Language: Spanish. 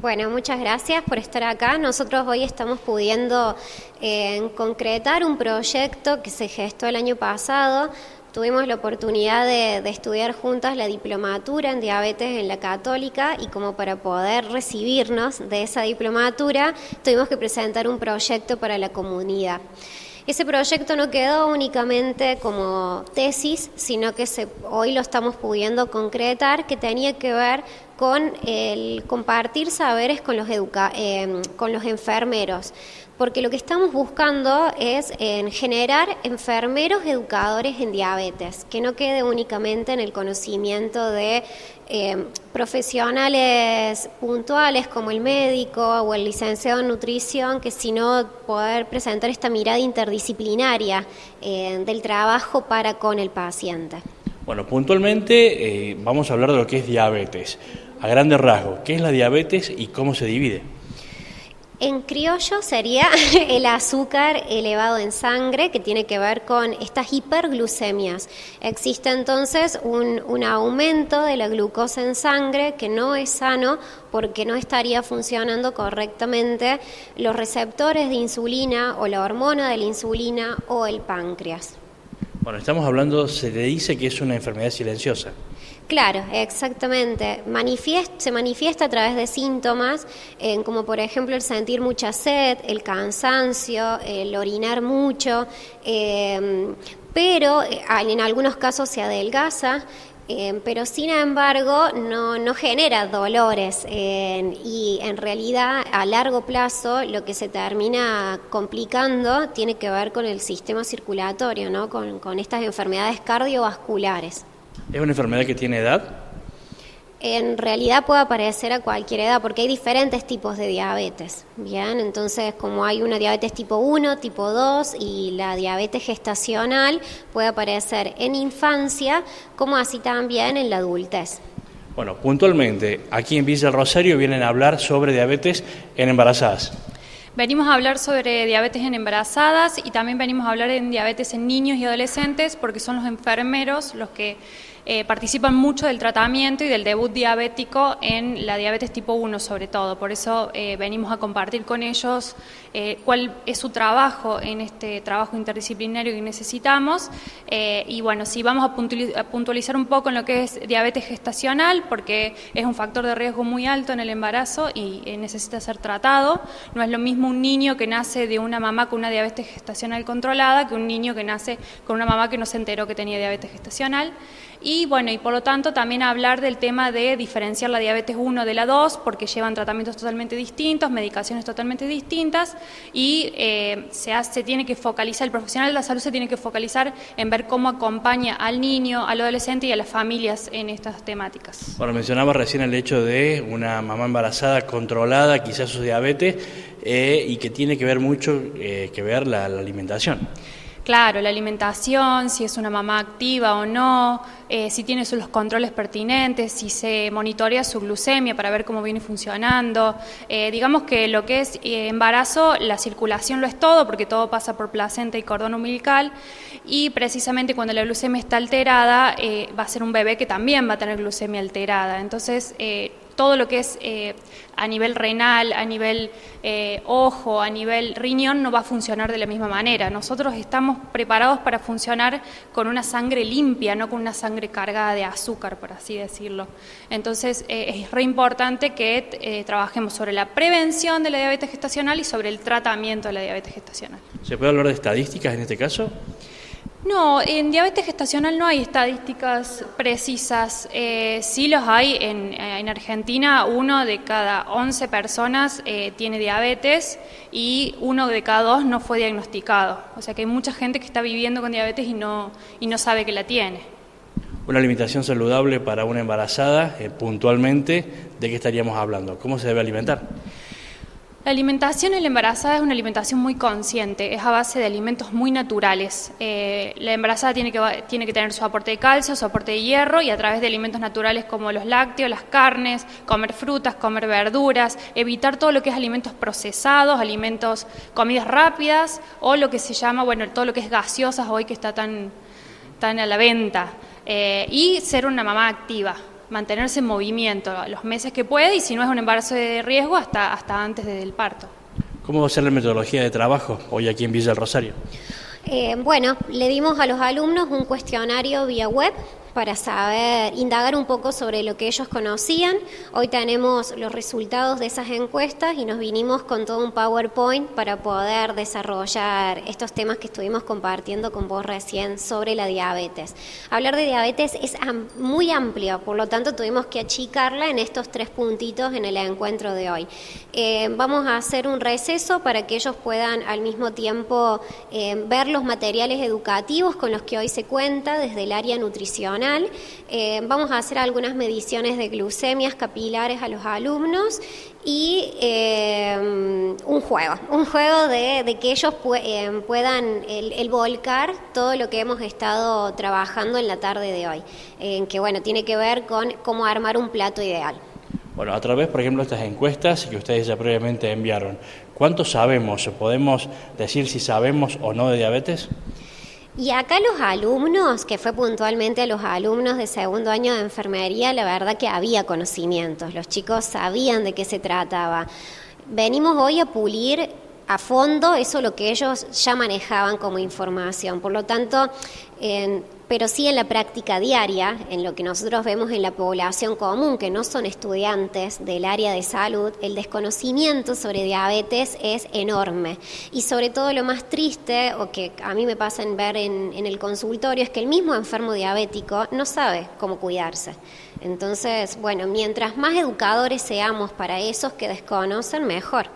Bueno, muchas gracias por estar acá. Nosotros hoy estamos pudiendo concretar un proyecto que se gestó el año pasado. Tuvimos la oportunidad de estudiar juntas la diplomatura en diabetes en la Católica y como para poder recibirnos de esa diplomatura tuvimos que presentar un proyecto para la comunidad. Ese proyecto no quedó únicamente como tesis, sino que hoy lo estamos pudiendo concretar, que tenía que ver con el compartir saberes con los enfermeros, porque lo que estamos buscando es generar enfermeros educadores en diabetes, que no quede únicamente en el conocimiento de profesionales puntuales como el médico o el licenciado en nutrición, que sino poder presentar esta mirada interdisciplinaria del trabajo para con el paciente. Bueno, puntualmente vamos a hablar de lo que es diabetes. A grandes rasgos, ¿qué es la diabetes y cómo se divide? En criollo sería el azúcar elevado en sangre, que tiene que ver con estas hiperglucemias. Existe entonces un aumento de la glucosa en sangre que no es sano porque no estaría funcionando correctamente los receptores de insulina o la hormona de la insulina o el páncreas. Bueno, estamos hablando, se le dice que es una enfermedad silenciosa. Claro, exactamente. Se manifiesta a través de síntomas, como por ejemplo el sentir mucha sed, el cansancio, el orinar mucho, pero en algunos casos se adelgaza. Pero sin embargo no genera dolores y en realidad a largo plazo lo que se termina complicando tiene que ver con el sistema circulatorio, ¿no? Con estas enfermedades cardiovasculares. ¿Es una enfermedad que tiene edad? En realidad puede aparecer a cualquier edad porque hay diferentes tipos de diabetes, ¿bien? Entonces, como hay una diabetes tipo 1, tipo 2 y la diabetes gestacional puede aparecer en infancia como así también en la adultez. Bueno, puntualmente, aquí en Villa del Rosario vienen a hablar sobre diabetes en embarazadas. Venimos a hablar sobre diabetes en embarazadas y también venimos a hablar en diabetes en niños y adolescentes porque son los enfermeros los que participan mucho del tratamiento y del debut diabético en la diabetes tipo 1 sobre todo. Por eso venimos a compartir con ellos cuál es su trabajo en este trabajo interdisciplinario que necesitamos. Y bueno, sí, vamos a puntualizar un poco en lo que es diabetes gestacional porque es un factor de riesgo muy alto en el embarazo y necesita ser tratado. No es lo mismo un niño que nace de una mamá con una diabetes gestacional controlada que un niño que nace con una mamá que no se enteró que tenía diabetes gestacional. Y bueno, y por lo tanto también hablar del tema de diferenciar la diabetes 1 de la 2 porque llevan tratamientos totalmente distintos, medicaciones totalmente distintas y se tiene que focalizar, el profesional de la salud se tiene que focalizar en ver cómo acompaña al niño, al adolescente y a las familias en estas temáticas. Bueno, mencionaba recién el hecho de una mamá embarazada controlada, quizás su diabetes, y que tiene que ver mucho que ver la alimentación. Claro, la alimentación, si es una mamá activa o no, si tiene los controles pertinentes, si se monitorea su glucemia para ver cómo viene funcionando. Digamos que lo que es embarazo, la circulación lo es todo, porque todo pasa por placenta y cordón umbilical, y precisamente cuando la glucemia está alterada, va a ser un bebé que también va a tener glucemia alterada. Entonces, todo lo que es a nivel renal, a nivel ojo, a nivel riñón, no va a funcionar de la misma manera. Nosotros estamos preparados para funcionar con una sangre limpia, no con una sangre cargada de azúcar, por así decirlo. Entonces, es re importante que trabajemos sobre la prevención de la diabetes gestacional y sobre el tratamiento de la diabetes gestacional. ¿Se puede hablar de estadísticas en este caso? No, en diabetes gestacional no hay estadísticas precisas. Sí los hay en Argentina. 1 de cada 11 personas tiene diabetes y 1 de cada 2 no fue diagnosticado. O sea que hay mucha gente que está viviendo con diabetes y no sabe que la tiene. Una alimentación saludable para una embarazada, puntualmente, ¿de qué estaríamos hablando? ¿Cómo se debe alimentar? La alimentación en la embarazada es una alimentación muy consciente, es a base de alimentos muy naturales. La embarazada tiene que tener su aporte de calcio, su aporte de hierro y a través de alimentos naturales como los lácteos, las carnes, comer frutas, comer verduras, evitar todo lo que es alimentos procesados, comidas rápidas o lo que se llama, todo lo que es gaseosas hoy que está tan a la venta. Y ser una mamá activa. mantenerse en movimiento los meses que puede y si no es un embarazo de riesgo hasta antes del parto. ¿Cómo va a ser la metodología de trabajo hoy aquí en Villa del Rosario? Bueno, le dimos a los alumnos un cuestionario vía web para indagar un poco sobre lo que ellos conocían. Hoy tenemos los resultados de esas encuestas y nos vinimos con todo un PowerPoint para poder desarrollar estos temas que estuvimos compartiendo con vos recién sobre la diabetes. Hablar de diabetes es muy amplio, por lo tanto tuvimos que achicarla en estos 3 puntitos en el encuentro de hoy. Vamos a hacer un receso para que ellos puedan al mismo tiempo ver los materiales educativos con los que hoy se cuenta desde el área nutricional. Vamos a hacer algunas mediciones de glucemias capilares a los alumnos y un juego de que ellos puedan el volcar todo lo que hemos estado trabajando en la tarde de hoy, que bueno, tiene que ver con cómo armar un plato ideal. Bueno, a través, por ejemplo, de estas encuestas que ustedes ya previamente enviaron, ¿cuánto sabemos o podemos decir si sabemos o no de diabetes? Y acá los alumnos, que fue puntualmente a los alumnos de segundo año de enfermería, la verdad que había conocimientos, los chicos sabían de qué se trataba. Venimos hoy a pulir a fondo eso lo que ellos ya manejaban como información, por lo tanto, pero sí en la práctica diaria, en lo que nosotros vemos en la población común, que no son estudiantes del área de salud, el desconocimiento sobre diabetes es enorme. Y sobre todo lo más triste, o que a mí me pasa en ver en el consultorio, es que el mismo enfermo diabético no sabe cómo cuidarse. Entonces, bueno, mientras más educadores seamos para esos que desconocen, mejor.